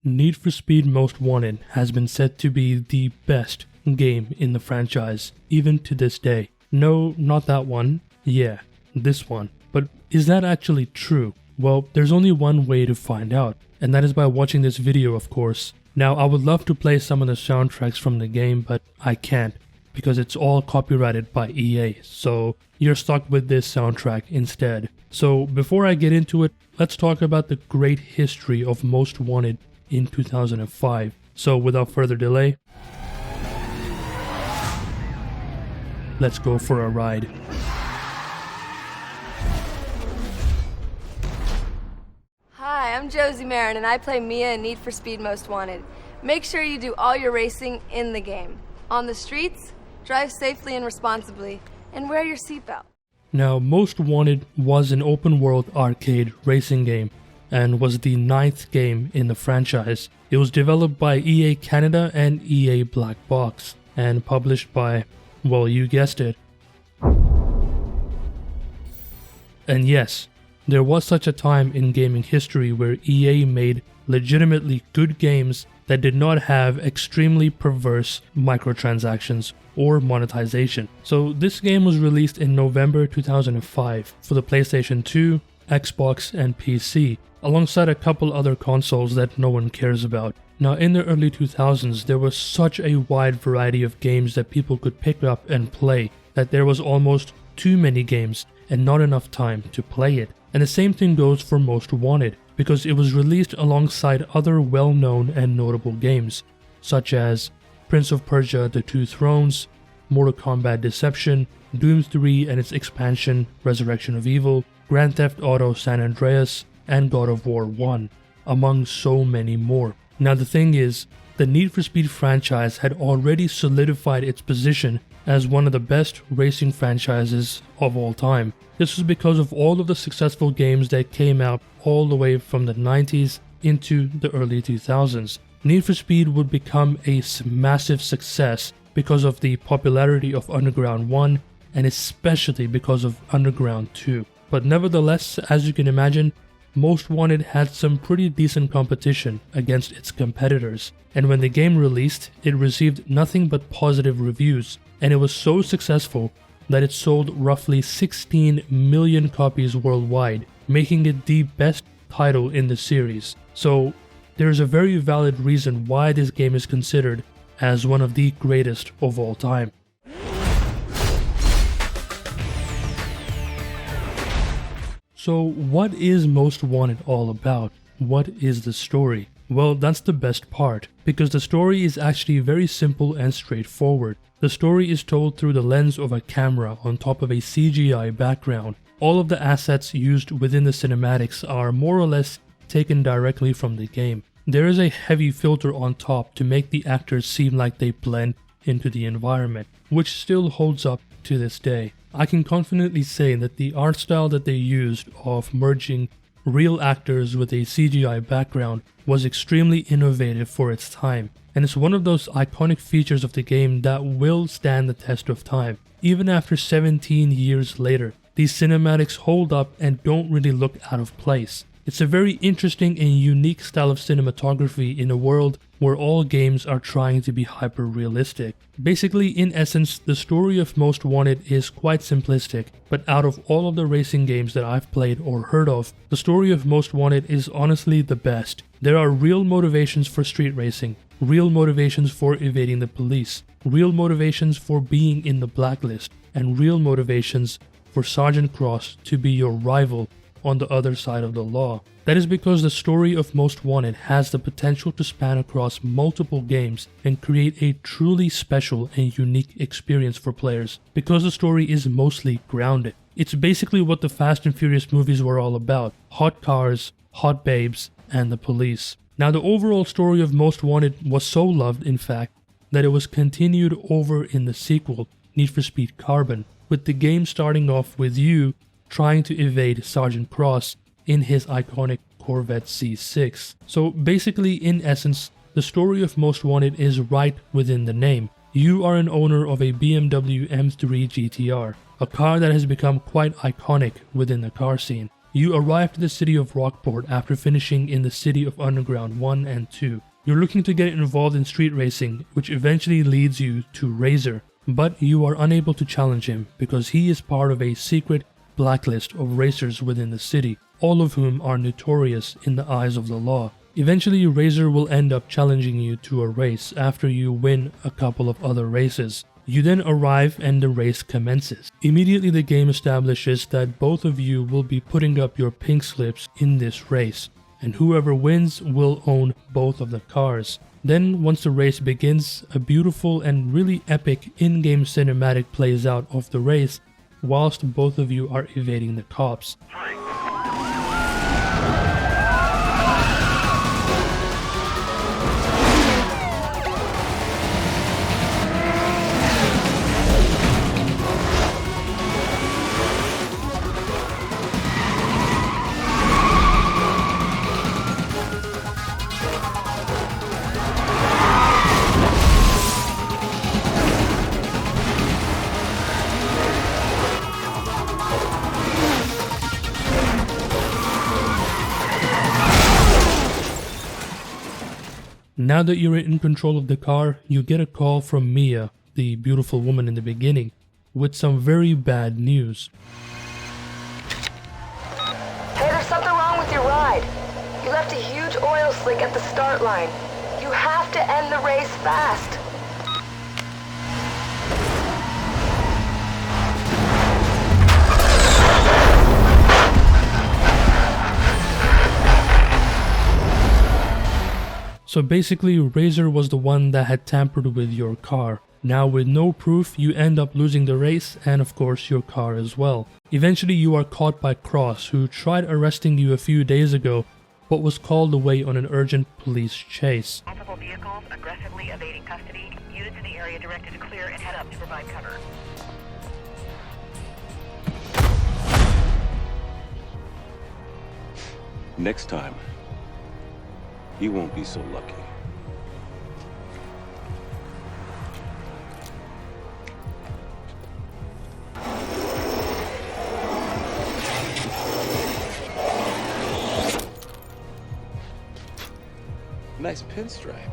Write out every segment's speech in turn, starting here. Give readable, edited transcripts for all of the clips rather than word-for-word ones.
Need for Speed Most Wanted has been said to be the best game in the franchise, even to this day. No, not that one. Yeah, this one. But is that actually true? Well, there's only one way to find out, and that is by watching this video, of course. Now, I would love to play some of the soundtracks from the game, but I can't, because it's all copyrighted by EA, so you're stuck with this soundtrack instead. So before I get into it, let's talk about the great history of Most Wanted in 2005. So without further delay, let's go for a ride. Hi, I'm Josie Marin and I play Mia in Need for Speed Most Wanted. Make sure you do all your racing in the game. On the streets, drive safely and responsibly, and wear your seatbelt. Now, Most Wanted was an open-world arcade racing game and was the 9th game in the franchise. It was developed by EA Canada and EA Black Box and published by, well, you guessed it. And yes, there was such a time in gaming history where EA made legitimately good games that did not have extremely perverse microtransactions or monetization. So this game was released in November 2005 for the PlayStation 2, Xbox, and PC, alongside a couple other consoles that no one cares about. Now, in the early 2000s, there was such a wide variety of games that people could pick up and play that there was almost too many games and not enough time to play it. And the same thing goes for Most Wanted, because it was released alongside other well-known and notable games, such as Prince of Persia: The Two Thrones, Mortal Kombat Deception, Doom 3 and its expansion Resurrection of Evil, Grand Theft Auto San Andreas, and God of War 1, among so many more. Now the thing is, the Need for Speed franchise had already solidified its position as one of the best racing franchises of all time. This was because of all of the successful games that came out all the way from the 90s into the early 2000s. Need for Speed would become a massive success because of the popularity of Underground 1 and especially because of Underground 2. But nevertheless, as you can imagine, Most Wanted had some pretty decent competition against its competitors, and when the game released, it received nothing but positive reviews, and it was so successful that it sold roughly 16 million copies worldwide, making it the best title in the series. So there is a very valid reason why this game is considered as one of the greatest of all time. So what is Most Wanted all about? What is the story? Well, that's the best part, because the story is actually very simple and straightforward. The story is told through the lens of a camera on top of a CGI background. All of the assets used within the cinematics are more or less taken directly from the game. There is a heavy filter on top to make the actors seem like they blend into the environment, which still holds up to this day. I can confidently say that the art style that they used of merging real actors with a CGI background was extremely innovative for its time, and it's one of those iconic features of the game that will stand the test of time. Even after 17 years later, these cinematics hold up and don't really look out of place. It's a very interesting and unique style of cinematography in a world where all games are trying to be hyper-realistic. Basically, in essence, the story of Most Wanted is quite simplistic, but out of all of the racing games that I've played or heard of, the story of Most Wanted is honestly the best. There are real motivations for street racing, real motivations for evading the police, real motivations for being in the blacklist, and real motivations for Sergeant Cross to be your rival on the other side of the law. That is because the story of Most Wanted has the potential to span across multiple games and create a truly special and unique experience for players, because the story is mostly grounded. It's basically what the Fast and Furious movies were all about: hot cars, hot babes, and the police. Now, the overall story of Most Wanted was so loved, in fact, that it was continued over in the sequel, Need for Speed Carbon, with the game starting off with you trying to evade Sergeant Cross in his iconic Corvette C6. So basically, in essence, the story of Most Wanted is right within the name. You are an owner of a BMW M3 GTR, a car that has become quite iconic within the car scene. You arrive to the city of Rockport after finishing in the City of Underground 1 and 2. You're looking to get involved in street racing, which eventually leads you to Razor, but you are unable to challenge him because he is part of a secret blacklist of racers within the city, all of whom are notorious in the eyes of the law. Eventually, Razor will end up challenging you to a race after you win a couple of other races. You then arrive and the race commences. Immediately the game establishes that both of you will be putting up your pink slips in this race, and whoever wins will own both of the cars. Then once the race begins, a beautiful and really epic in-game cinematic plays out of the race whilst both of you are evading the cops. Now that you're in control of the car, you get a call from Mia, the beautiful woman in the beginning, with some very bad news. Hey, there's something wrong with your ride. You left a huge oil slick at the start line. You have to end the race fast. So basically, Razor was the one that had tampered with your car. Now with no proof, you end up losing the race and of course your car as well. Eventually you are caught by Cross, who tried arresting you a few days ago, but was called away on an urgent police chase. Multiple vehicles aggressively evading custody. Units in the area directed to clear and head up to provide cover. Next time, you won't be so lucky. Nice pinstripe.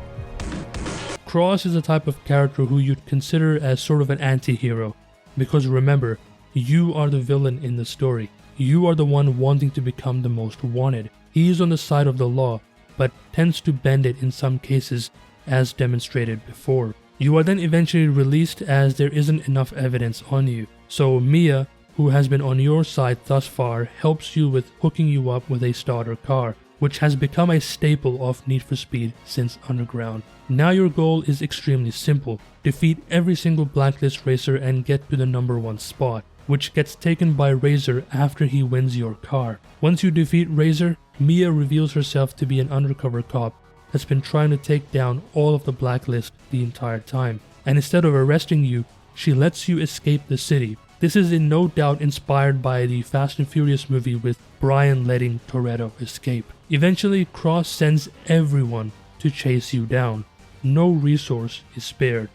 Cross is the type of character who you'd consider as sort of an anti-hero, because remember, you are the villain in the story. You are the one wanting to become the most wanted. He is on the side of the law, but tends to bend it in some cases, as demonstrated before. You are then eventually released as there isn't enough evidence on you. So Mia, who has been on your side thus far, helps you with hooking you up with a starter car, which has become a staple of Need for Speed since Underground. Now your goal is extremely simple: defeat every single blacklist racer and get to the #1 spot, which gets taken by Razor after he wins your car. Once you defeat Razor, Mia reveals herself to be an undercover cop that's been trying to take down all of the blacklist the entire time, and instead of arresting you, she lets you escape the city. This is in no doubt inspired by the Fast and Furious movie with Brian letting Toretto escape. Eventually, Cross sends everyone to chase you down. No resource is spared.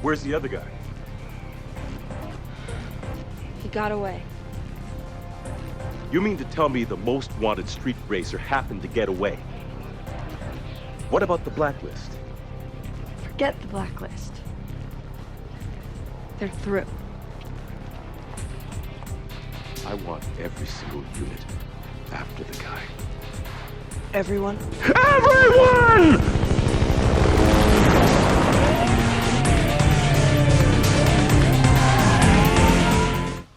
Where's the other guy? He got away. You mean to tell me the most wanted street racer happened to get away? What about the blacklist? Forget the blacklist. They're through. I want every single unit after the guy. Everyone? Everyone!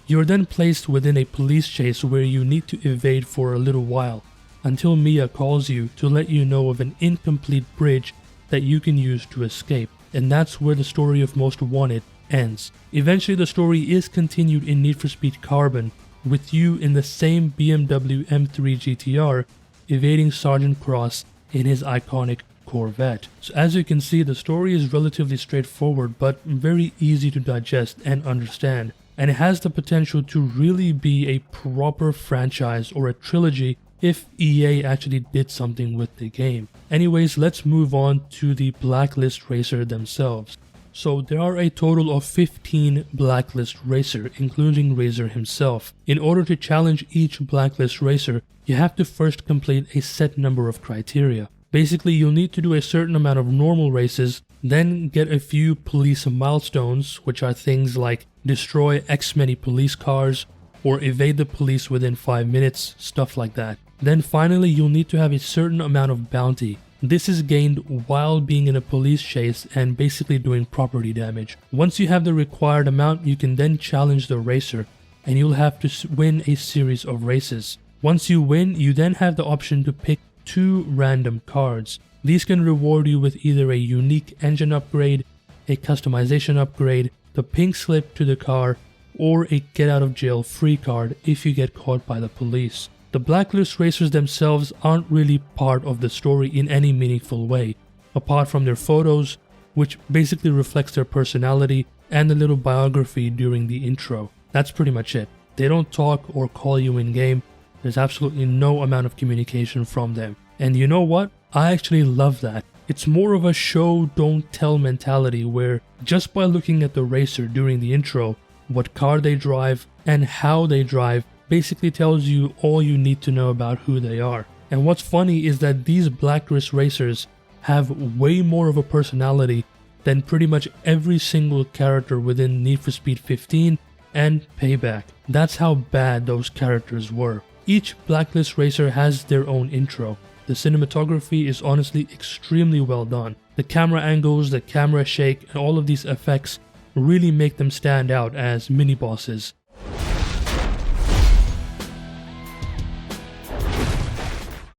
You are then placed within a police chase where you need to evade for a little while, until Mia calls you to let you know of an incomplete bridge that you can use to escape, and that's where the story of Most Wanted ends. Eventually the story is continued in Need for Speed Carbon, with you in the same BMW M3 GTR evading Sergeant Cross in his iconic Corvette. So as you can see, the story is relatively straightforward but very easy to digest and understand, and it has the potential to really be a proper franchise or a trilogy if EA actually did something with the game. Anyways, let's move on to the Blacklist Racer themselves. So there are a total of 15 Blacklist Racer, including Razor himself. In order to challenge each Blacklist Racer, you have to first complete a set number of criteria. Basically, you'll need to do a certain amount of normal races, then get a few police milestones, which are things like destroy X many police cars, or evade the police within 5 minutes, stuff like that. Then finally, you'll need to have a certain amount of bounty. This is gained while being in a police chase and basically doing property damage. Once you have the required amount, you can then challenge the racer, and you'll have to win a series of races. Once you win, you then have the option to pick 2 random cards. These can reward you with either a unique engine upgrade, a customization upgrade, the pink slip to the car, or a get out of jail free card if you get caught by the police. The Blacklist Racers themselves aren't really part of the story in any meaningful way, apart from their photos, which basically reflects their personality, and a little biography during the intro. That's pretty much it. They don't talk or call you in game. There's absolutely no amount of communication from them. And you know what? I actually love that. It's more of a show don't tell mentality where just by looking at the racer during the intro, what car they drive and how they drive basically tells you all you need to know about who they are. And what's funny is that these Blacklist Racers have way more of a personality than pretty much every single character within Need for Speed 15 and Payback. That's how bad those characters were. Each Blacklist Racer has their own intro. The cinematography is honestly extremely well done. The camera angles, the camera shake, and all of these effects really make them stand out as mini-bosses.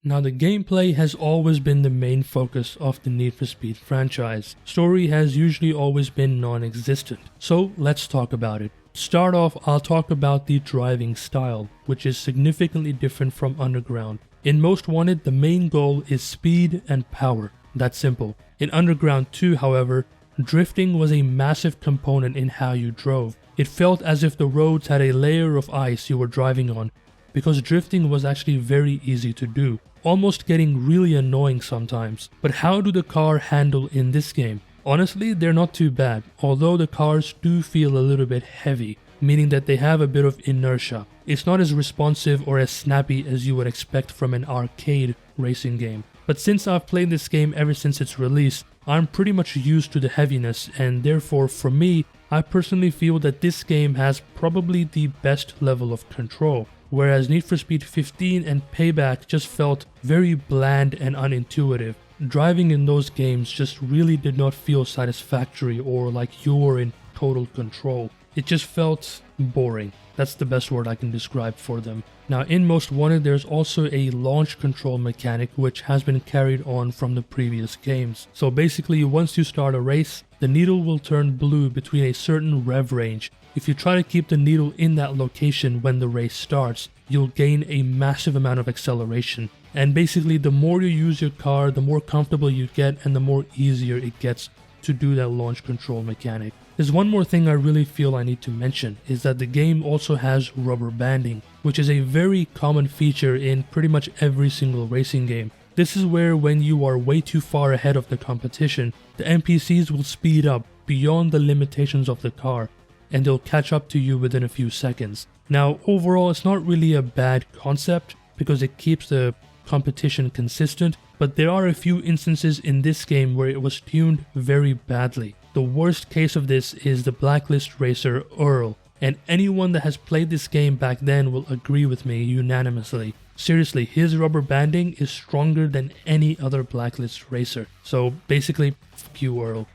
Now, the gameplay has always been the main focus of the Need for Speed franchise. Story has usually always been non-existent. So let's talk about it. To start off, I'll talk about the driving style, which is significantly different from Underground. In Most Wanted, the main goal is speed and power. That's simple. In Underground 2, however, drifting was a massive component in how you drove. It felt as if the roads had a layer of ice you were driving on, because drifting was actually very easy to do, almost getting really annoying sometimes. But how do the car handle in this game? Honestly, they're not too bad, although the cars do feel a little bit heavy, meaning that they have a bit of inertia. It's not as responsive or as snappy as you would expect from an arcade racing game. But since I've played this game ever since its release, I'm pretty much used to the heaviness, and therefore for me, I personally feel that this game has probably the best level of control. Whereas Need for Speed 15 and Payback just felt very bland and unintuitive. Driving in those games just really did not feel satisfactory or like you were in total control. It just felt boring. That's the best word I can describe for them. Now, in Most Wanted, there's also a launch control mechanic which has been carried on from the previous games. So basically, once you start a race, the needle will turn blue between a certain rev range. If you try to keep the needle in that location when the race starts, you'll gain a massive amount of acceleration. And basically, the more you use your car, the more comfortable you get and the more easier it gets to do that launch control mechanic. There's one more thing I really feel I need to mention, is that the game also has rubber banding, which is a very common feature in pretty much every single racing game. This is where when you are way too far ahead of the competition, the NPCs will speed up beyond the limitations of the car, and they'll catch up to you within a few seconds. Now, overall, it's not really a bad concept because it keeps the competition consistent, but there are a few instances in this game where it was tuned very badly. The worst case of this is the Blacklist Racer Earl, and anyone that has played this game back then will agree with me unanimously. Seriously, his rubber banding is stronger than any other Blacklist Racer. So basically, fuck you, Earl.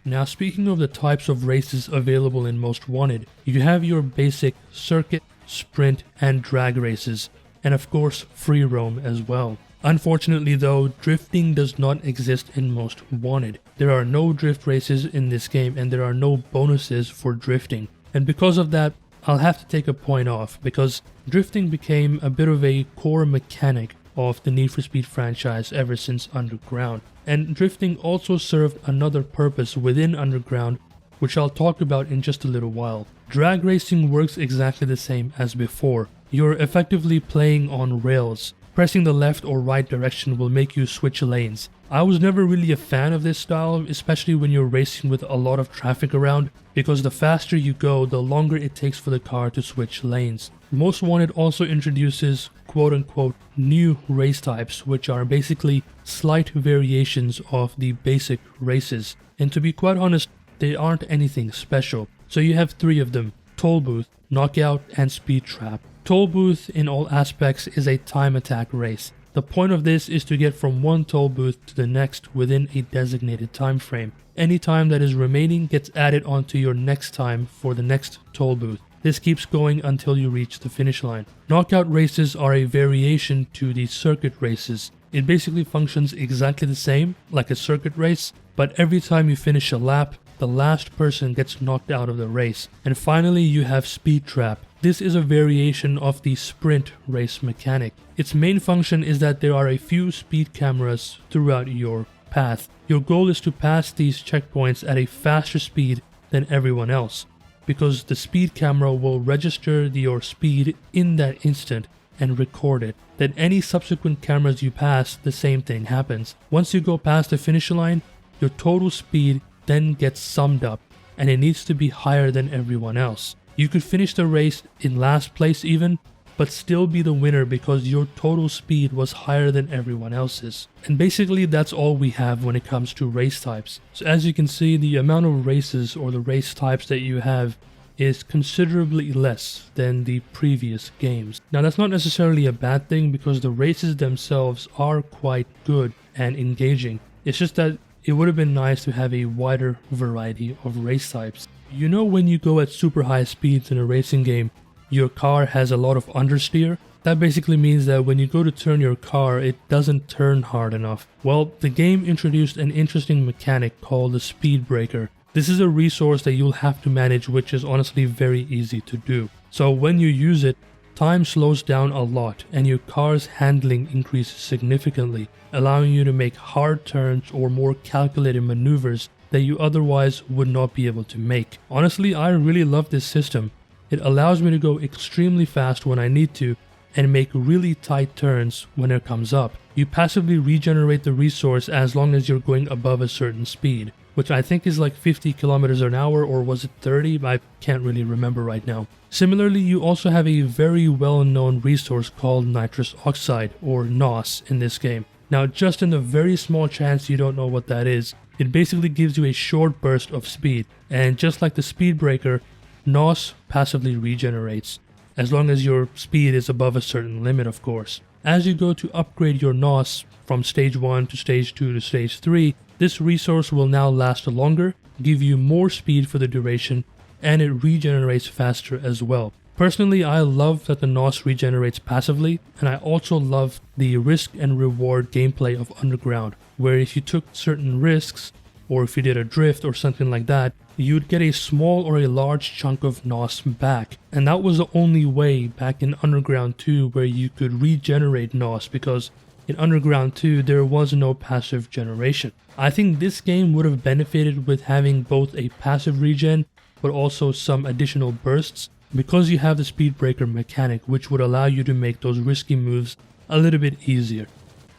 Now, speaking of the types of races available in Most Wanted, you have your basic circuit, sprint, and drag races, and of course free roam as well. Unfortunately though, drifting does not exist in Most Wanted. There are no drift races in this game and there are no bonuses for drifting. And because of that, I'll have to take a point off, because drifting became a bit of a core mechanic of the Need for Speed franchise ever since Underground. And drifting also served another purpose within Underground, which I'll talk about in just a little while. Drag racing works exactly the same as before. You're effectively playing on rails, Pressing the left or right direction will make you switch lanes. I was never really a fan of this style, especially when you're racing with a lot of traffic around, because the faster you go, the longer it takes for the car to switch lanes. Most Wanted also introduces quote-unquote new race types, which are basically slight variations of the basic races. And to be quite honest, they aren't anything special. So you have 3 of them: Toll Booth, Knockout, and Speed Trap. Toll Booth in all aspects is a time attack race. The point of this is to get from one toll booth to the next within a designated time frame. Any time that is remaining gets added onto your next time for the next toll booth. This keeps going until you reach the finish line. Knockout races are a variation to the circuit races. It basically functions exactly the same like a circuit race, but every time you finish a lap, the last person gets knocked out of the race. And finally, you have Speed Trap. This is a variation of the sprint race mechanic. Its main function is that there are a few speed cameras throughout your path. Your goal is to pass these checkpoints at a faster speed than everyone else, because the speed camera will register your speed in that instant and record it. Then any subsequent cameras you pass, the same thing happens. Once you go past the finish line, your total speed then gets summed up, and it needs to be higher than everyone else. You could finish the race in last place even, but still be the winner because your total speed was higher than everyone else's. And basically that's all we have when it comes to race types. So as you can see, the amount of races or the race types that you have is considerably less than the previous games. Now that's not necessarily a bad thing because the races themselves are quite good and engaging. It's just that it would have been nice to have a wider variety of race types. You know, when you go at super high speeds in a racing game, your car has a lot of understeer. That basically means that when you go to turn your car, it doesn't turn hard enough. Well, the game introduced an interesting mechanic called the speed breaker. This is a resource that you'll have to manage, which is honestly very easy to do. So when you use it, time slows down a lot and your car's handling increases significantly, allowing you to make hard turns or more calculated maneuvers that you otherwise would not be able to make. Honestly, I really love this system. It allows me to go extremely fast when I need to and make really tight turns when it comes up. You passively regenerate the resource as long as you're going above a certain speed, which I think is like 50 kilometers an hour, or was it 30? I can't really remember right now. Similarly, you also have a very well-known resource called nitrous oxide, or NOS, in this game. Now, just in the very small chance you don't know what that is, it basically gives you a short burst of speed, and just like the speed breaker, NOS passively regenerates, as long as your speed is above a certain limit, of course. As you go to upgrade your NOS from stage 1 to stage 2 to stage 3, this resource will now last longer, give you more speed for the duration, and it regenerates faster as well. Personally, I love that the NOS regenerates passively, and I also love the risk and reward gameplay of Underground, where if you took certain risks, or if you did a drift or something like that, you'd get a small or a large chunk of NOS back. And that was the only way back in Underground 2 where you could regenerate NOS, because in Underground 2 there was no passive generation. I think this game would have benefited with having both a passive regen but also some additional bursts, because you have the speed breaker mechanic, which would allow you to make those risky moves a little bit easier.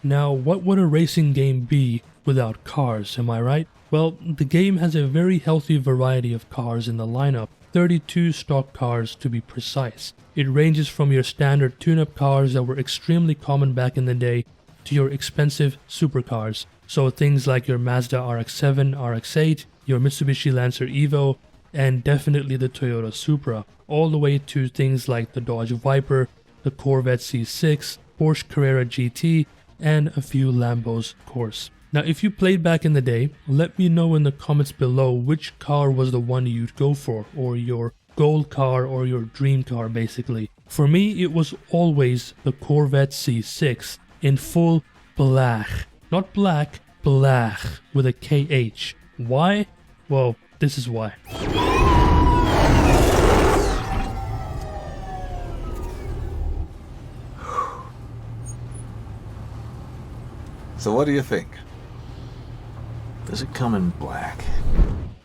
Now, what would a racing game be without cars, am I right? Well, the game has a very healthy variety of cars in the lineup, 32 stock cars to be precise. It ranges from your standard tune-up cars that were extremely common back in the day to your expensive supercars. So things like your Mazda RX-7, RX-8, your Mitsubishi Lancer Evo, and definitely the Toyota Supra, all the way to things like the Dodge Viper, the Corvette C6, Porsche Carrera GT, and a few Lambos, of course. Now, if you played back in the day, let me know in the comments below which car was the one you'd go for, or your gold car or your dream car basically. For me, it was always the Corvette C6 in full black. Not black, black with a KH. Why? Well, this is why. So what do you think? Does it come in black?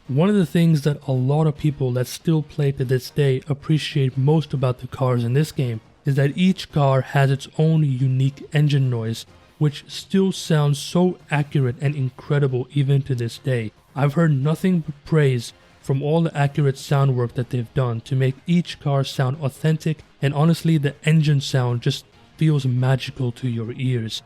One of the things that a lot of people that still play to this day appreciate most about the cars in this game is that each car has its own unique engine noise, which still sounds so accurate and incredible even to this day. I've heard nothing but praise from all the accurate sound work that they've done to make each car sound authentic, and honestly the engine sound just feels magical to your ears.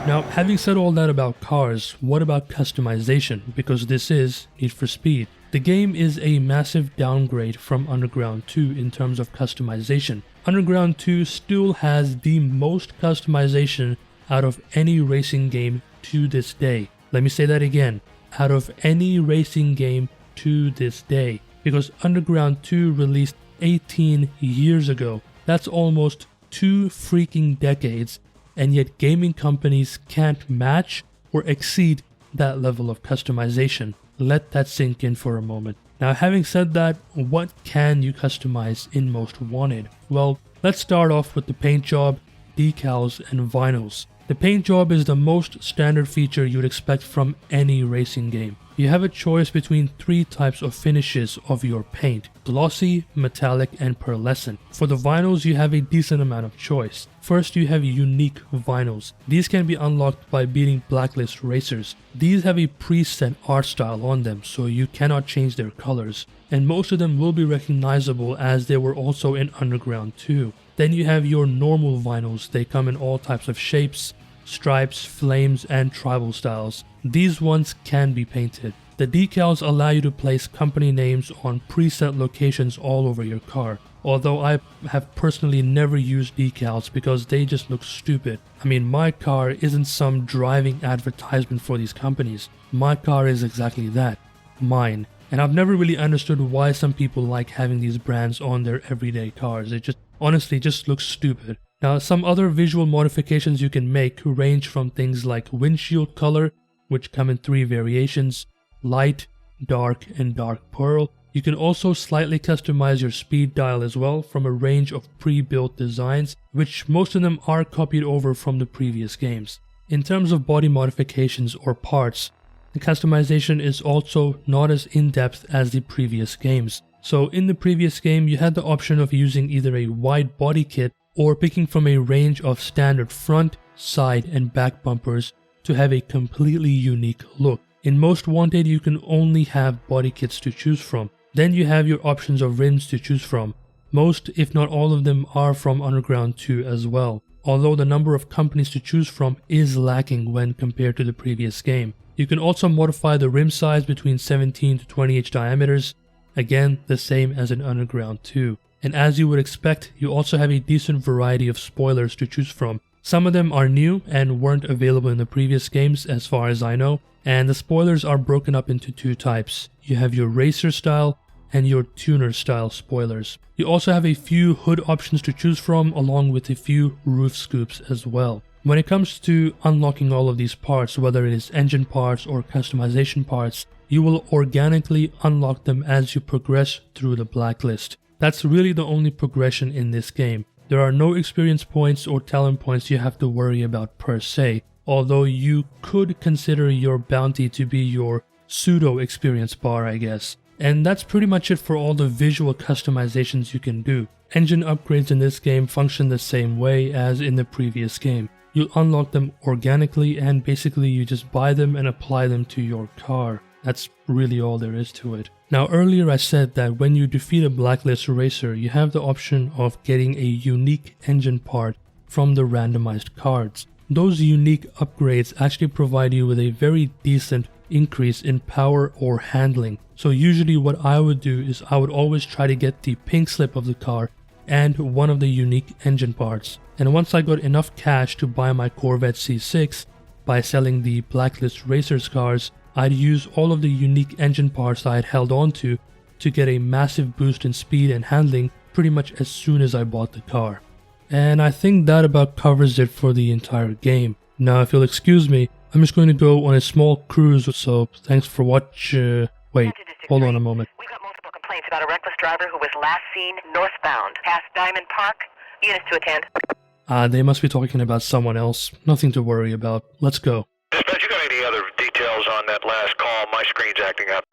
Now, having said all that about cars, what about customization? Because this is Need for Speed. The game is a massive downgrade from Underground 2 in terms of customization. Underground 2 still has the most customization out of any racing game to this day. Let me say that again. Out of any racing game to this day. Because Underground 2 released 18 years ago. That's almost 2 freaking decades. And yet gaming companies can't match or exceed that level of customization. Let that sink in for a moment. Now, having said that, what can you customize in Most Wanted? Well, let's start off with the paint job, decals, and vinyls. The paint job is the most standard feature you'd expect from any racing game. You have a choice between 3 types of finishes of your paint: glossy, metallic, and pearlescent. For the vinyls, you have a decent amount of choice. First, you have unique vinyls. These can be unlocked by beating blacklist racers. These have a preset art style on them, so you cannot change their colors. And most of them will be recognizable as they were also in Underground 2. Then you have your normal vinyls. They come in all types of shapes, stripes, flames, and tribal styles. These ones can be painted. The decals allow you to place company names on preset locations all over your car. Although I have personally never used decals because they just look stupid. I mean, my car isn't some driving advertisement for these companies. My car is exactly that. Mine. And I've never really understood why some people like having these brands on their everyday cars. It just honestly just looks stupid. Now, some other visual modifications you can make range from things like windshield color, which come in 3 variations: light, dark, and dark pearl. You can also slightly customize your speed dial as well from a range of pre-built designs, which most of them are copied over from the previous games. In terms of body modifications or parts, the customization is also not as in-depth as the previous games. So in the previous game, you had the option of using either a wide body kit or picking from a range of standard front, side, and back bumpers to have a completely unique look. In Most Wanted, you can only have body kits to choose from. Then you have your options of rims to choose from. Most, if not all of them, are from Underground 2 as well, although the number of companies to choose from is lacking when compared to the previous game. You can also modify the rim size between 17 to 20 inch diameters, again the same as in Underground 2. And as you would expect, you also have a decent variety of spoilers to choose from. Some of them are new and weren't available in the previous games as far as I know, and the spoilers are broken up into 2 types. You have your racer style and your tuner style spoilers. You also have a few hood options to choose from, along with a few roof scoops as well. When it comes to unlocking all of these parts, whether it is engine parts or customization parts, you will organically unlock them as you progress through the blacklist. That's really the only progression in this game. There are no experience points or talent points you have to worry about per se, although you could consider your bounty to be your pseudo experience bar, I guess. And that's pretty much it for all the visual customizations you can do. Engine upgrades in this game function the same way as in the previous game. You'll unlock them organically, and basically you just buy them and apply them to your car. That's really all there is to it. Now, earlier I said that when you defeat a blacklist racer, you have the option of getting a unique engine part from the randomized cards. Those unique upgrades actually provide you with a very decent increase in power or handling. So usually what I would do is I would always try to get the pink slip of the car and one of the unique engine parts. And once I got enough cash to buy my Corvette C6 by selling the blacklist racers cars, I'd use all of the unique engine parts I had held on to get a massive boost in speed and handling pretty much as soon as I bought the car. And I think that about covers it for the entire game. Now, if you'll excuse me, I'm just going to go on a small cruise, so thanks for watching. Wait, hold on a moment. We've got multiple complaints about a reckless driver who was last seen northbound past Diamond Park. Units to attend. They must be talking about someone else. Nothing to worry about. Let's go. Dispatch, you got any other details details on that last call. My screen's acting up.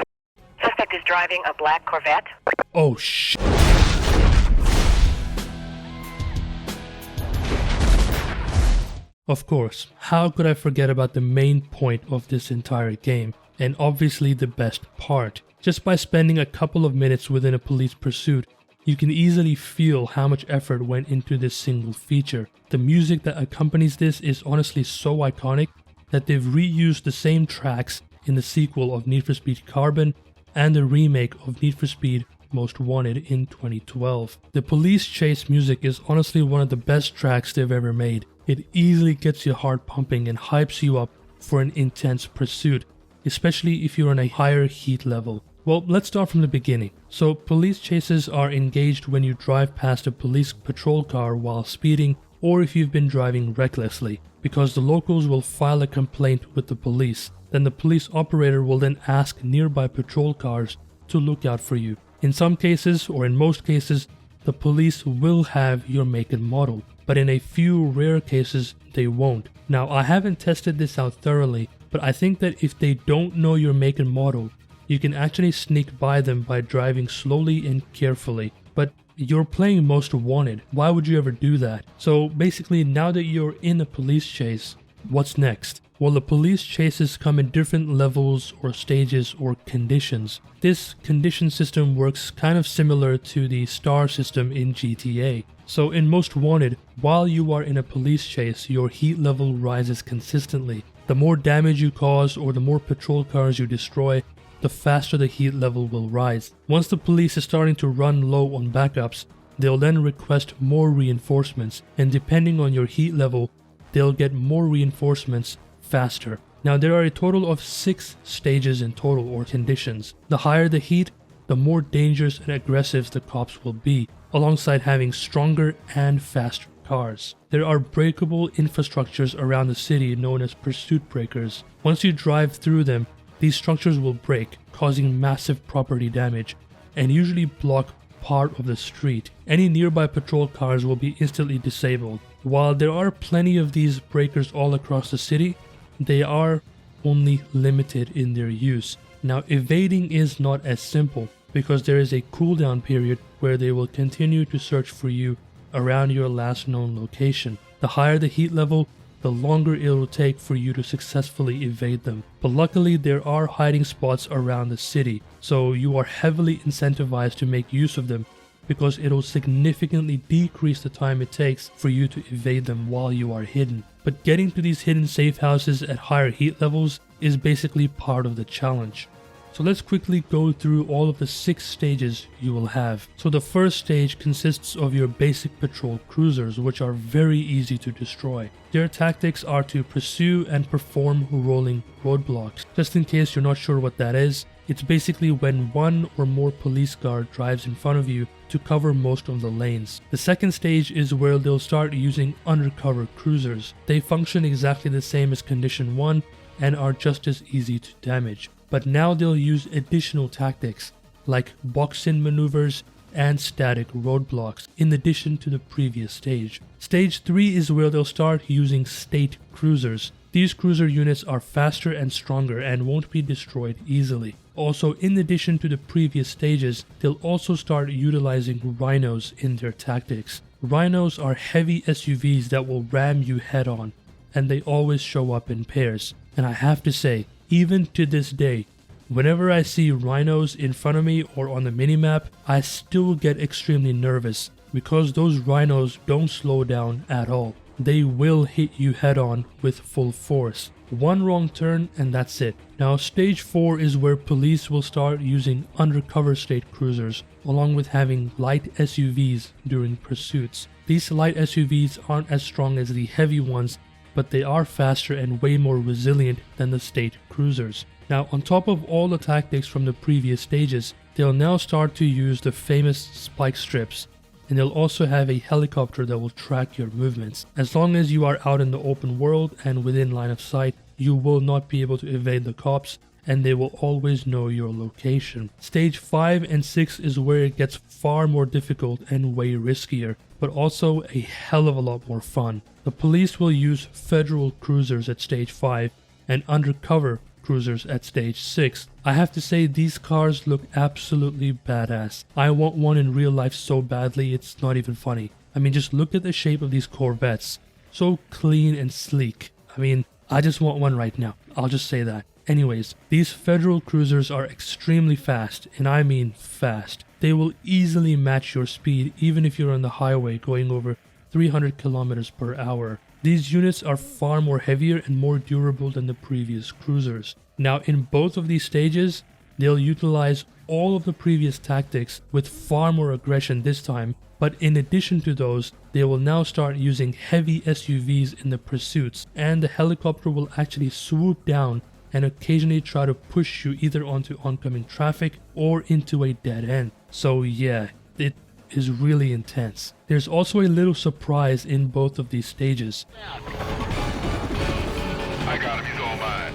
Suspect is driving a black Corvette. Oh shit. Of course, how could I forget about the main point of this entire game, and obviously the best part. Just by spending a couple of minutes within a police pursuit, you can easily feel how much effort went into this single feature. The music that accompanies this is honestly so iconic that they've reused the same tracks in the sequel of Need for Speed Carbon and the remake of Need for Speed Most Wanted in 2012. The police chase music is honestly one of the best tracks they've ever made. It easily gets your heart pumping and hypes you up for an intense pursuit, especially if you're on a higher heat level. Well, let's start from the beginning. So, police chases are engaged when you drive past a police patrol car while speeding, or if you've been driving recklessly, because the locals will file a complaint with the police. Then the police operator will then ask nearby patrol cars to look out for you. In some cases, or in most cases, the police will have your make and model, but in a few rare cases, they won't. Now, I haven't tested this out thoroughly, but I think that if they don't know your make and model, you can actually sneak by them by driving slowly and carefully. But you're playing Most Wanted, why would you ever do that? So basically, now that you're in a police chase, what's next? Well, the police chases come in different levels or stages or conditions. This condition system works kind of similar to the star system in GTA. So in Most Wanted, while you are in a police chase, your heat level rises consistently. The more damage you cause or the more patrol cars you destroy, the faster the heat level will rise. Once the police is starting to run low on backups, they'll then request more reinforcements, and depending on your heat level, they'll get more reinforcements faster. Now there are a total of 6 stages in total, or conditions. The higher the heat, the more dangerous and aggressive the cops will be, alongside having stronger and faster cars. There are breakable infrastructures around the city known as pursuit breakers. Once you drive through them, these structures will break, causing massive property damage, and usually block part of the street. Any nearby patrol cars will be instantly disabled. While there are plenty of these breakers all across the city, they are only limited in their use. Now, evading is not as simple, because there is a cooldown period where they will continue to search for you around your last known location. The higher the heat level, the longer it will take for you to successfully evade them. But luckily there are hiding spots around the city, so you are heavily incentivized to make use of them, because it will significantly decrease the time it takes for you to evade them while you are hidden. But getting to these hidden safe houses at higher heat levels is basically part of the challenge. So let's quickly go through all of the 6 stages you will have. So the first stage consists of your basic patrol cruisers, which are very easy to destroy. Their tactics are to pursue and perform rolling roadblocks. Just in case you're not sure what that is, it's basically when one or more police guard drives in front of you to cover most of the lanes. The second stage is where they'll start using undercover cruisers. They function exactly the same as Condition 1 and are just as easy to damage. But now they'll use additional tactics like box-in maneuvers and static roadblocks in addition to the previous stage. Stage 3 is where they'll start using state cruisers. These cruiser units are faster and stronger and won't be destroyed easily. Also, in addition to the previous stages, they'll also start utilizing rhinos in their tactics. Rhinos are heavy SUVs that will ram you head on, and they always show up in pairs. And I have to say, even to this day, whenever I see rhinos in front of me or on the minimap, I still get extremely nervous because those rhinos don't slow down at all. They will hit you head on with full force. One wrong turn and that's it. Now stage 4 is where police will start using undercover state cruisers along with having light SUVs during pursuits. These light SUVs aren't as strong as the heavy ones, but they are faster and way more resilient than the state cruisers. Now, on top of all the tactics from the previous stages, they'll now start to use the famous spike strips, and they'll also have a helicopter that will track your movements. As long as you are out in the open world and within line of sight, you will not be able to evade the cops, and they will always know your location. Stage 5 and 6 is where it gets far more difficult and way riskier, but also a hell of a lot more fun. The police will use federal cruisers at stage 5 and undercover cruisers at stage 6. I have to say these cars look absolutely badass. I want one in real life so badly it's not even funny. I mean, just look at the shape of these Corvettes. So clean and sleek. I mean, I just want one right now. I'll just say that. Anyways, these federal cruisers are extremely fast, and I mean fast. They will easily match your speed even if you're on the highway going over 300 kilometers per hour. These units are far more heavier and more durable than the previous cruisers. Now in both of these stages, they'll utilize all of the previous tactics with far more aggression this time, but in addition to those, they will now start using heavy SUVs in the pursuits, and the helicopter will actually swoop down and occasionally try to push you either onto oncoming traffic or into a dead end. So yeah, it is really intense. There's also a little surprise in both of these stages. I got him, he's all mine.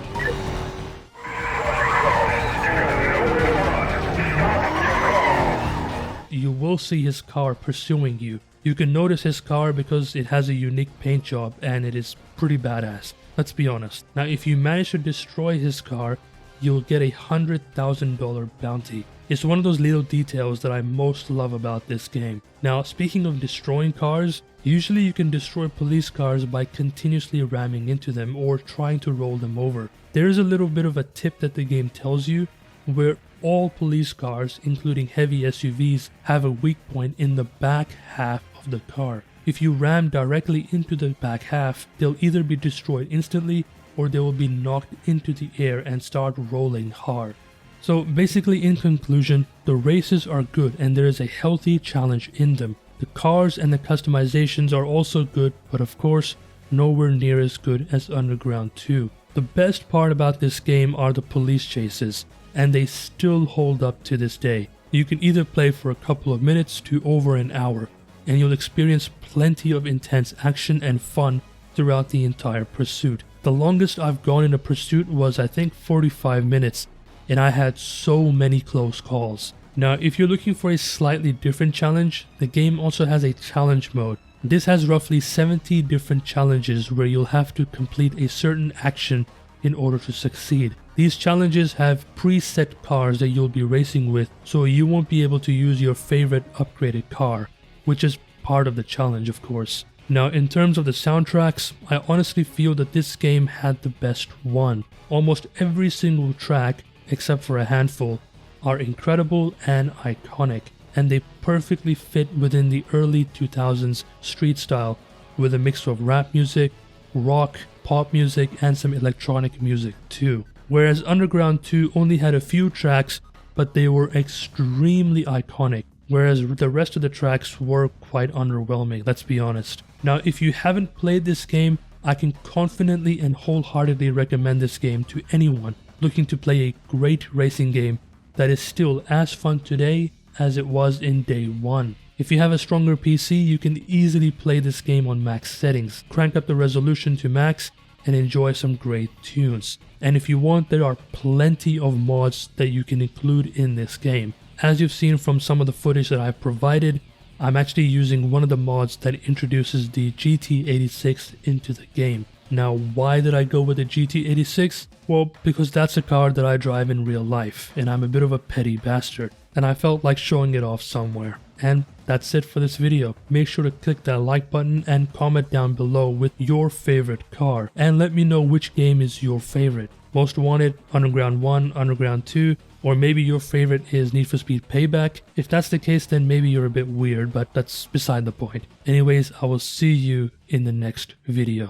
You will see his car pursuing you. You can notice his car because it has a unique paint job and it is pretty badass. Let's be honest. Now if you manage to destroy his car, you'll get a $100,000 bounty. It's one of those little details that I most love about this game. Now speaking of destroying cars, usually you can destroy police cars by continuously ramming into them or trying to roll them over. There is a little bit of a tip that the game tells you where all police cars, including heavy SUVs, have a weak point in the back half of the car. If you ram directly into the back half, they'll either be destroyed instantly or they will be knocked into the air and start rolling hard. So basically, in conclusion, the races are good and there is a healthy challenge in them. The cars and the customizations are also good, but of course, nowhere near as good as Underground 2. The best part about this game are the police chases, and they still hold up to this day. You can either play for a couple of minutes to over an hour, and you'll experience plenty of intense action and fun throughout the entire pursuit. The longest I've gone in a pursuit was I think 45 minutes, and I had so many close calls. Now if you're looking for a slightly different challenge, the game also has a challenge mode. This has roughly 70 different challenges where you'll have to complete a certain action in order to succeed. These challenges have preset cars that you'll be racing with, so you won't be able to use your favorite upgraded car, which is part of the challenge of course. Now in terms of the soundtracks, I honestly feel that this game had the best one. Almost every single track, except for a handful, are incredible and iconic, and they perfectly fit within the early 2000s street style with a mix of rap music, rock, pop music, and some electronic music too. Whereas Underground 2 only had a few tracks, but they were extremely iconic, whereas the rest of the tracks were quite underwhelming, let's be honest. Now if you haven't played this game, I can confidently and wholeheartedly recommend this game to anyone looking to play a great racing game that is still as fun today as it was in day one. If you have a stronger PC, you can easily play this game on max settings, crank up the resolution to max, and enjoy some great tunes. And if you want, there are plenty of mods that you can include in this game. As you've seen from some of the footage that I've provided, I'm actually using one of the mods that introduces the GT86 into the game. Now why did I go with the GT86? Well, because that's a car that I drive in real life, and I'm a bit of a petty bastard, and I felt like showing it off somewhere. And that's it for this video. Make sure to click that like button and comment down below with your favorite car, and let me know which game is your favorite. Most Wanted, Underground 1, Underground 2, or maybe your favorite is Need for Speed Payback. If that's the case, then maybe you're a bit weird, but that's beside the point. Anyways, I will see you in the next video.